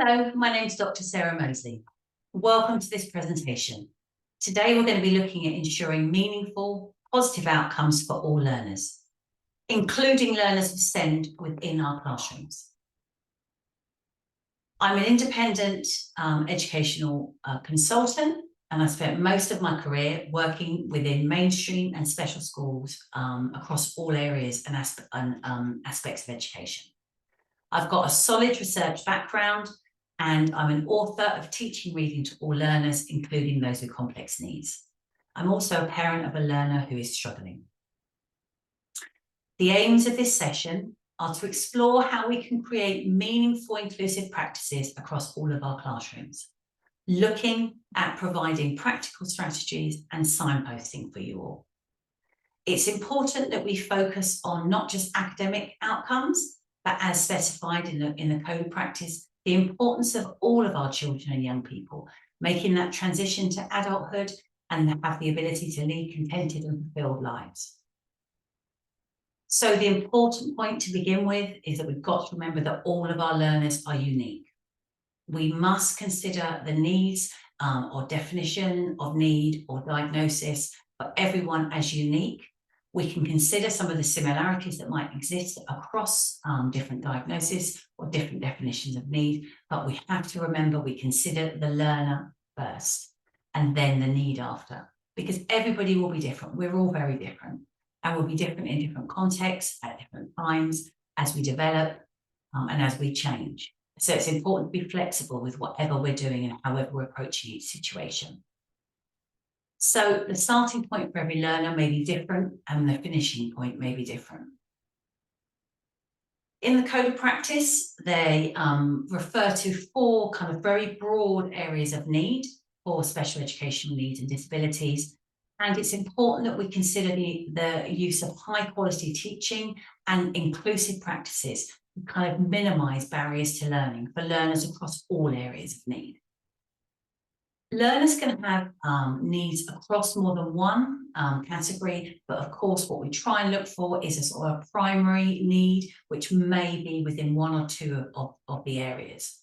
Hello, my name is Dr. Sarah Moseley. Welcome to this presentation. Today we're going to be looking at ensuring meaningful, positive outcomes for all learners, including learners of SEND within our classrooms. I'm an independent educational consultant, and I spent most of my career working within mainstream and special schools across all areas and aspects of education. I've got a solid research background, and I'm an author of Teaching Reading to All Learners, including those with complex needs. I'm also a parent of a learner who is struggling. The aims of this session are to explore how we can create meaningful, inclusive practices across all of our classrooms, looking at providing practical strategies and signposting for you all. It's important that we focus on not just academic outcomes, but as specified in the code of practice, the importance of all of our children and young people, making that transition to adulthood and have the ability to lead contented and fulfilled lives. So the important point to begin with is that we've got to remember that all of our learners are unique. We must consider the needs or definition of need or diagnosis for everyone as unique. We can consider some of the similarities that might exist across different diagnoses or different definitions of need, but we have to remember we consider the learner first and then the need after, because everybody will be different. We're all very different, and we'll be different in different contexts at different times as we develop and as we change. So it's important to be flexible with whatever we're doing and however we're approaching each situation. So the starting point for every learner may be different, and the finishing point may be different. In the code of practice, they refer to four kind of very broad areas of need for special educational needs and disabilities. And it's important that we consider the use of high quality teaching and inclusive practices to kind of minimize barriers to learning for learners across all areas of need. Learners can have needs across more than one category, but of course what we try and look for is a sort of primary need, which may be within one or two of the areas.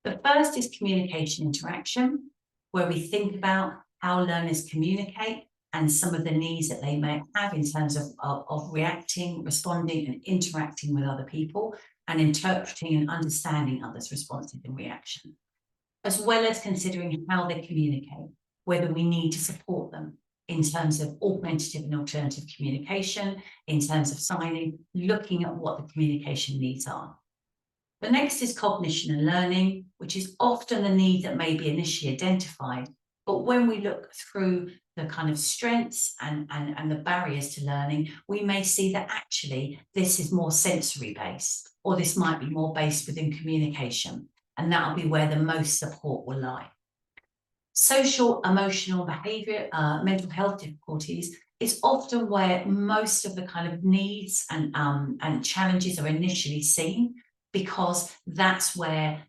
The first is communication interaction, where we think about how learners communicate and some of the needs that they may have in terms of reacting, responding and interacting with other people and interpreting and understanding others' responses and reaction, as well as considering how they communicate, whether we need to support them in terms of augmentative and alternative communication, in terms of signing, looking at what the communication needs are. The next is cognition and learning, which is often the need that may be initially identified, but when we look through the kind of strengths and the barriers to learning, we may see that actually this is more sensory based, or this might be more based within communication. And that'll be where the most support will lie. Social, emotional, behaviour, mental health difficulties is often where most of the kind of needs and challenges are initially seen, because that's where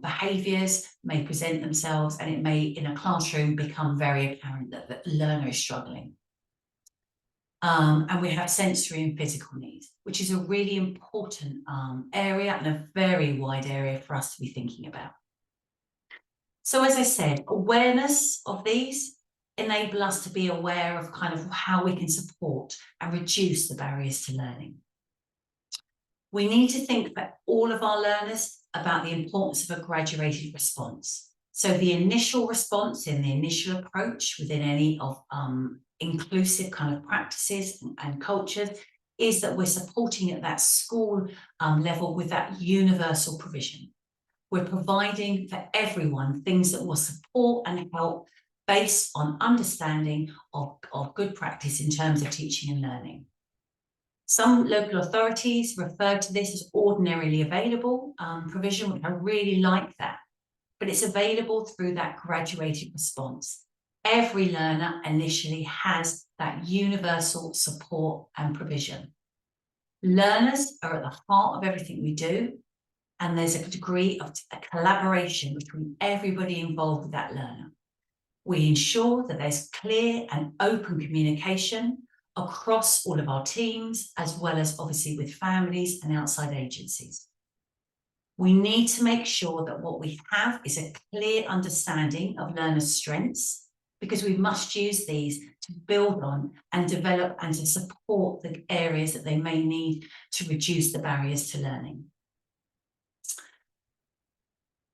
behaviours may present themselves, and it may, in a classroom, become very apparent that the learner is struggling. And we have sensory and physical needs, which is a really important area and a very wide area for us to be thinking about. So as I said, awareness of these enable us to be aware of kind of how we can support and reduce the barriers to learning. We need to think for all of our learners about the importance of a graduated response. So the initial response in the initial approach within any of inclusive kind of practices and cultures is that we're supporting at that school level with that universal provision. We're providing for everyone things that will support and help based on understanding of good practice in terms of teaching and learning. Some local authorities refer to this as ordinarily available provision, which I really like that, but it's available through that graduated response. Every learner initially has that universal support and provision. Learners are at the heart of everything we do, and there's a degree of a collaboration between everybody involved with that learner. We ensure that there's clear and open communication across all of our teams, as well as obviously with families and outside agencies. We need to make sure that what we have is a clear understanding of learners' strengths, because we must use these to build on and develop and to support the areas that they may need to reduce the barriers to learning.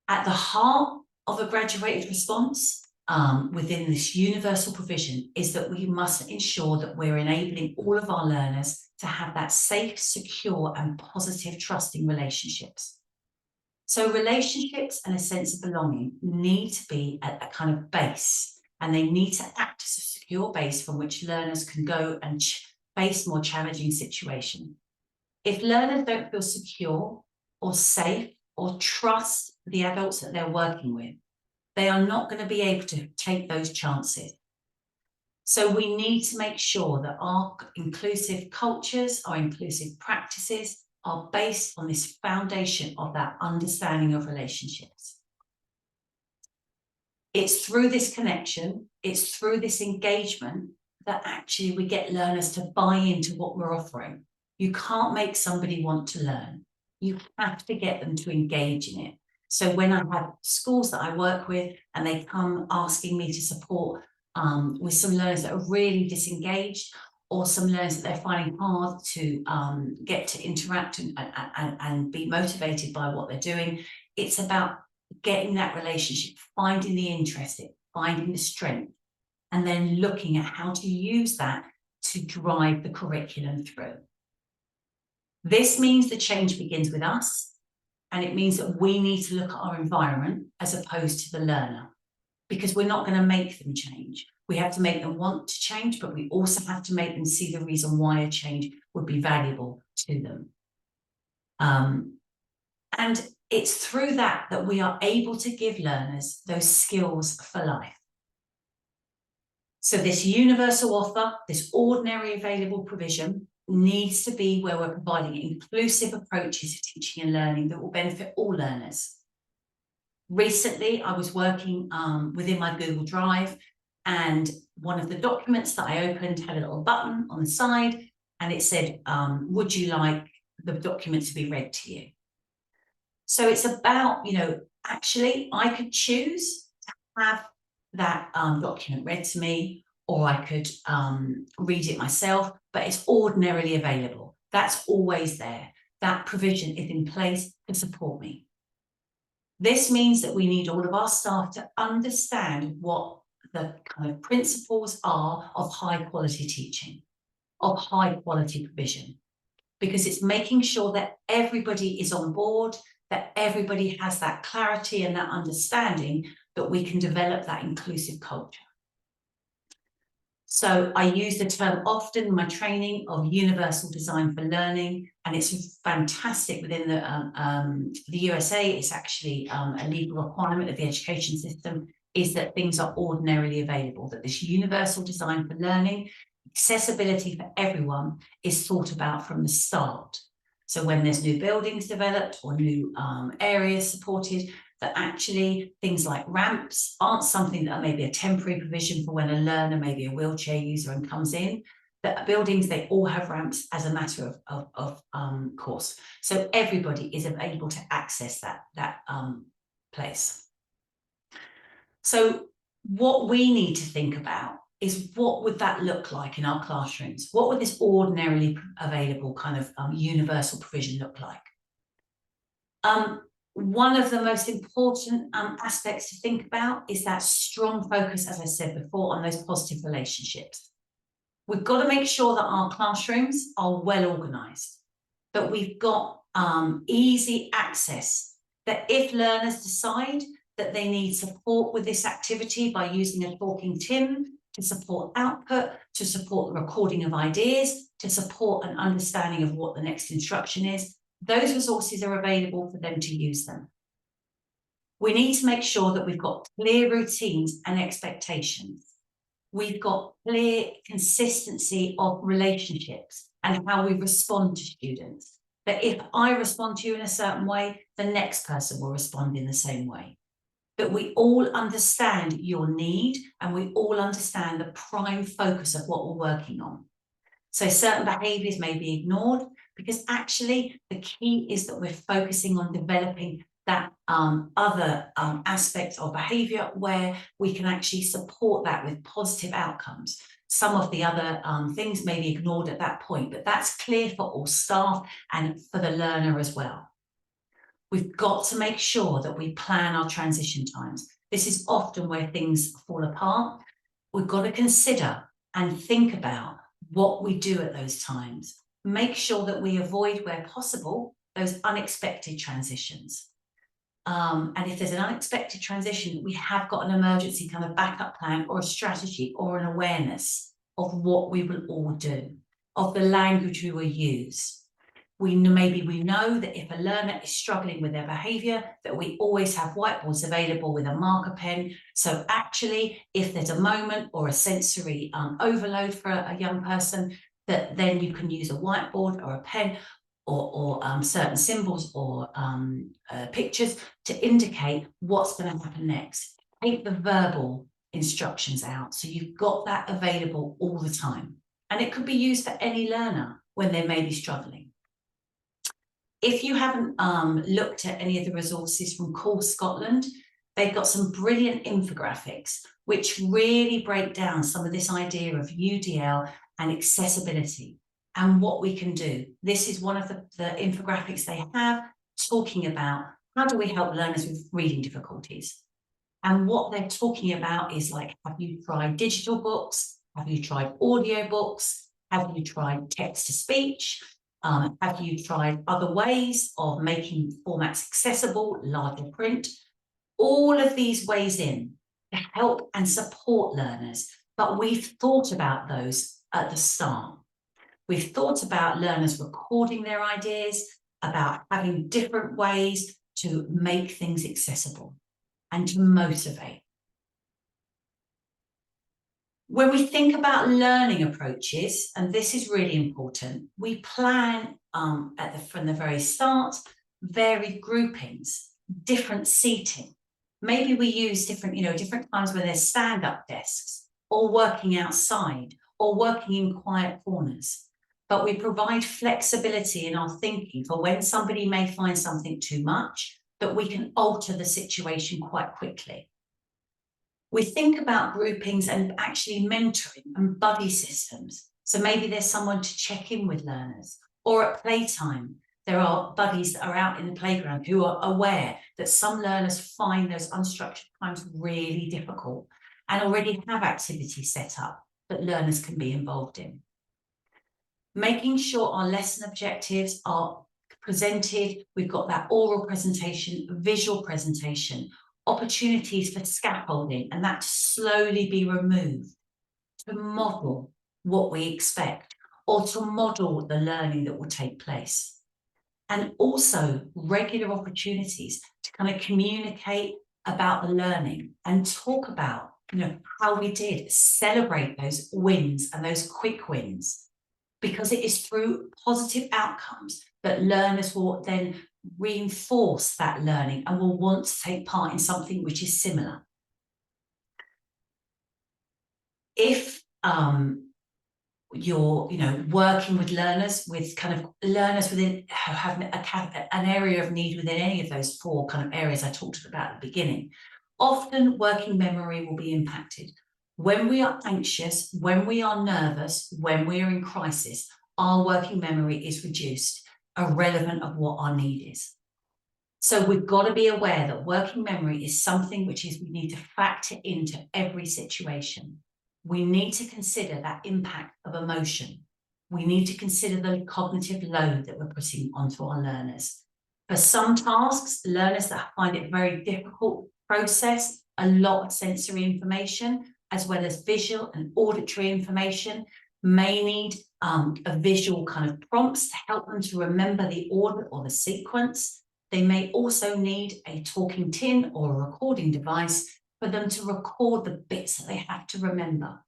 At the heart of a graduated response within this universal provision is that we must ensure that we're enabling all of our learners to have that safe, secure and positive trusting relationships. So relationships and a sense of belonging need to be at a kind of base, and they need to act as a secure base from which learners can go and face more challenging situations. If learners don't feel secure or safe or trust the adults that they're working with, they are not going to be able to take those chances. So we need to make sure that our inclusive cultures, our inclusive practices are based on this foundation of that understanding of relationships. It's through this connection, it's through this engagement that actually we get learners to buy into what we're offering. You can't make somebody want to learn. You have to get them to engage in it. So when I have schools that I work with and they come asking me to support with some learners that are really disengaged, or some learners that they're finding hard to get to interact and be motivated by what they're doing, it's about getting that relationship, finding the interest, finding the strength, and then looking at how to use that to drive the curriculum through. This means the change begins with us, and it means that we need to look at our environment as opposed to the learner, because we're not going to make them change. We have to make them want to change, but we also have to make them see the reason why a change would be valuable to them. And it's through that that we are able to give learners those skills for life. So this universal offer, this ordinary available provision, needs to be where we're providing inclusive approaches to teaching and learning that will benefit all learners. Recently, I was working within my Google Drive, and one of the documents that I opened had a little button on the side, and it said, would you like the document to be read to you? So it's about, actually I could choose to have that document read to me, or I could read it myself, but it's ordinarily available. That's always there. That provision is in place to support me. This means that we need all of our staff to understand what the kind of principles are of high quality teaching, of high quality provision, because it's making sure that everybody is on board, that everybody has that clarity and that understanding that we can develop that inclusive culture. So I use the term often in my training of universal design for learning, and it's fantastic within the USA. It's actually a legal requirement of the education system, is that things are ordinarily available, that this universal design for learning, accessibility for everyone, is thought about from the start. So when there's new buildings developed or new areas supported, that actually things like ramps aren't something that are maybe a temporary provision for when a learner, maybe a wheelchair user, and comes in. That buildings, they all have ramps as a matter of course. So everybody is able to access that place. So what we need to think about is, what would that look like in our classrooms? What would this ordinarily available kind of universal provision look like? One of the most important aspects to think about is that strong focus, as I said before, on those positive relationships. We've got to make sure that our classrooms are well organised, that we've got easy access, that if learners decide that they need support with this activity by using a talking Tim to support output, to support the recording of ideas, to support an understanding of what the next instruction is, those resources are available for them to use them. We need to make sure that we've got clear routines and expectations. We've got clear consistency of relationships and how we respond to students. That if I respond to you in a certain way, the next person will respond in the same way. That we all understand your need and we all understand the prime focus of what we're working on. So certain behaviours may be ignored, because actually the key is that we're focusing on developing that other aspects of behaviour where we can actually support that with positive outcomes. Some of the other things may be ignored at that point, but that's clear for all staff and for the learner as well. We've got to make sure that we plan our transition times. This is often where things fall apart. We've got to consider and think about what we do at those times. Make sure that we avoid, where possible, those unexpected transitions. And if there's an unexpected transition, we have got an emergency kind of backup plan or a strategy or an awareness of what we will all do, of the language we will use. Maybe we know that if a learner is struggling with their behaviour, that we always have whiteboards available with a marker pen. So actually, if there's a moment or a sensory overload for a young person, that then you can use a whiteboard or a pen or certain symbols or pictures to indicate what's going to happen next. Take the verbal instructions out, so you've got that available all the time. And it could be used for any learner when they may be struggling. If you haven't looked at any of the resources from Call Scotland, they've got some brilliant infographics which really break down some of this idea of UDL and accessibility and what we can do. This is one of the infographics they have talking about how do we help learners with reading difficulties. And what they're talking about is like, have you tried digital books? Have you tried audio books? Have you tried text to speech? Have you tried other ways of making formats accessible, larger print? All of these ways in to help and support learners, but we've thought about those at the start. We've thought about learners recording their ideas, about having different ways to make things accessible and to motivate. When we think about learning approaches, and this is really important, we plan from the very start, varied groupings, different seating. Maybe we use different times when there's stand-up desks, or working outside, or working in quiet corners. But we provide flexibility in our thinking for when somebody may find something too much, that we can alter the situation quite quickly. We think about groupings and actually mentoring and buddy systems. So maybe there's someone to check in with learners, or at playtime, there are buddies that are out in the playground who are aware that some learners find those unstructured times really difficult and already have activities set up that learners can be involved in. Making sure our lesson objectives are presented, we've got that oral presentation, visual presentation, opportunities for scaffolding, and that to slowly be removed to model what we expect or to model the learning that will take place. And also regular opportunities to kind of communicate about the learning and talk about, how we did, celebrate those wins and those quick wins, because it is through positive outcomes that learners will then reinforce that learning and will want to take part in something which is similar. If you're working with learners within who have an area of need within any of those four kind of areas I talked about at the beginning, often working memory will be impacted. When we are anxious, when we are nervous, when we are in crisis, our working memory is reduced, irrelevant of what our need is. So we've got to be aware that working memory is something which we need to factor into every situation. We need to consider that impact of emotion. We need to consider the cognitive load that we're putting onto our learners. For some tasks, learners that find it very difficult to process a lot of sensory information, as well as visual and auditory information, may need a visual kind of prompts to help them to remember the order or the sequence. They may also need a talking tin or a recording device for them to record the bits that they have to remember.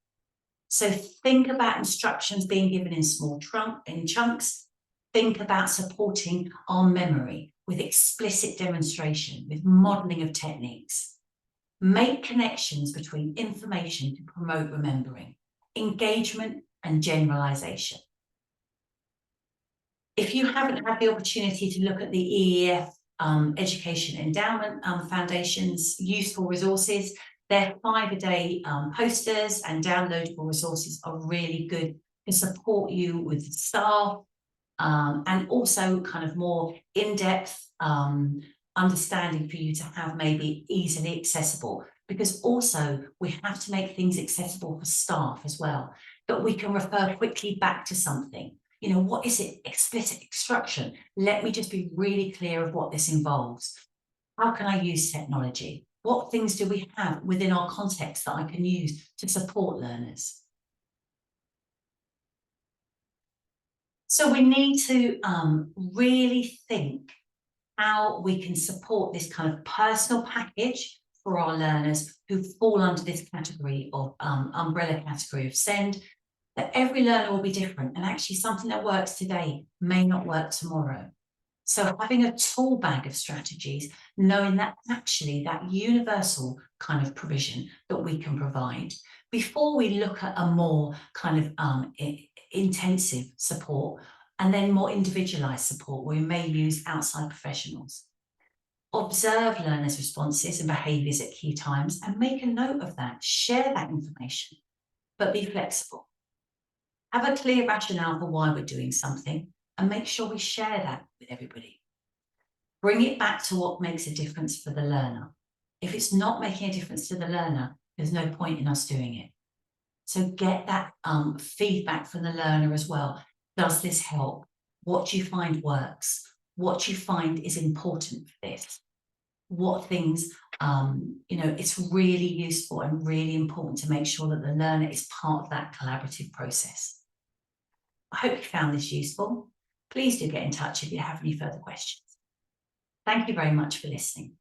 So think about instructions being given in small chunks. Think about supporting our memory with explicit demonstration, with modelling of techniques. Make connections between information to promote remembering, engagement and generalisation. If you haven't had the opportunity to look at the EEF Education Endowment Foundation's useful resources, their 5-a-day posters and downloadable resources are really good to support you with staff, and also kind of more in-depth understanding for you to have maybe easily accessible, because also we have to make things accessible for staff as well, that we can refer quickly back to something. You know, what is it? Explicit instruction. Let me just be really clear of what this involves. How can I use technology? What things do we have within our context that I can use to support learners? So we need to really think how we can support this kind of personal package for our learners who fall under this category of umbrella category of SEND, that every learner will be different, and actually something that works today may not work tomorrow. So having a tool bag of strategies, knowing that actually that universal kind of provision that we can provide before we look at a more kind of intensive support, and then more individualized support where we may use outside professionals. Observe learners' responses and behaviours at key times and make a note of that. Share that information, but be flexible. Have a clear rationale for why we're doing something and make sure we share that with everybody. Bring it back to what makes a difference for the learner. If it's not making a difference to the learner, there's no point in us doing it. So get that feedback from the learner as well. Does this help? What do you find works? What do you find is important for this? What things, it's really useful and really important to make sure that the learner is part of that collaborative process. I hope you found this useful. Please do get in touch if you have any further questions. Thank you very much for listening.